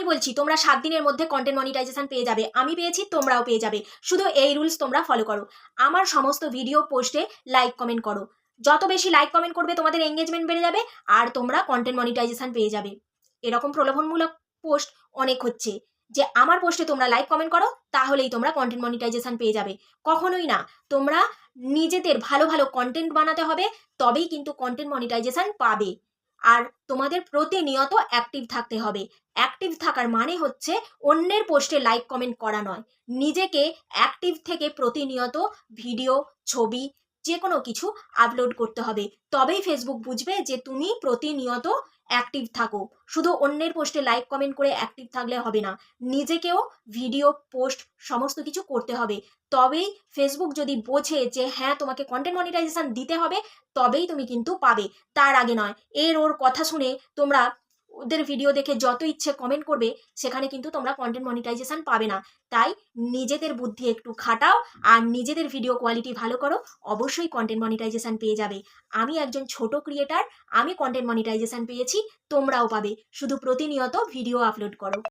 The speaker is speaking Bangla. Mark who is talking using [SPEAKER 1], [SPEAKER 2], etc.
[SPEAKER 1] বলছি তোমরা 7 দিনের মধ্যে কন্টেন্ট মনিটাইজেশন পেয়ে যাবে, আমি পেয়েছি, তোমরাও পেয়ে যাবে। শুধু এই রুলস তোমরা ফলো করো। আমার সমস্ত ভিডিও পোস্টে লাইক কমেন্ট করো। যত বেশি লাইক কমেন্ট করবে তোমাদের এঙ্গেজমেন্ট বেড়ে যাবে আর তোমরা কন্টেন্ট মনিটাইজেশন পেয়ে যাবে। এরকম প্রলোভনমূলক পোস্ট অনেক হচ্ছে যে আমার পোস্টে তোমরা লাইক কমেন্ট করো তাহলেই তোমরা কন্টেন্ট মনিটাইজেশন পেয়ে যাবে। কখনোই না। তোমরা নিজেদের ভালো ভালো কন্টেন্ট বানাতে হবে, তবেই কিন্তু কন্টেন্ট মনিটাইজেশন পাবে। আর তোমাদের প্রতিনিয়ত অ্যাক্টিভ থাকতে হবে। অ্যাক্টিভ থাকার মানে হচ্ছে অন্যের পোস্টে লাইক কমেন্ট করা নয়, নিজেকে অ্যাক্টিভ থেকে প্রতিনিয়ত ভিডিও, ছবি, যে কোনো কিছু আপলোড করতে হবে। তবেই ফেসবুক বুঝবে যে তুমি প্রতিনিয়ত অ্যাক্টিভ থাকো। শুধু অন্যের পোস্টে লাইক কমেন্ট করে অ্যাক্টিভ থাকলে হবে না, নিজেকেও ভিডিও, পোস্ট সমস্ত কিছু করতে হবে। তবেই ফেসবুক যদি বোঝে যে হ্যাঁ তোমাকে কন্টেন্ট মনিটাইজেশন দিতে হবে, তবেই তুমি কিন্তু পাবে, তার আগে নয়। ওর কথা শুনে তোমরা ওদের ভিডিও দেখে যত ইচ্ছে কমেন্ট করবে, সেখানে কিন্তু তোমরা কন্টেন্ট মনিটাইজেশন পাবে না। তাই নিজেদের বুদ্ধি একটু খাটাও আর নিজেদের ভিডিও কোয়ালিটি ভালো করো, অবশ্যই কন্টেন্ট মনিটাইজেশন পেয়ে যাবে। আমি একজন ছোট ক্রিয়েটার, আমি কন্টেন্ট মনিটাইজেশন পেয়েছি, তোমরাও পাবে। শুধু প্রতিনিয়ত ভিডিও আপলোড করো।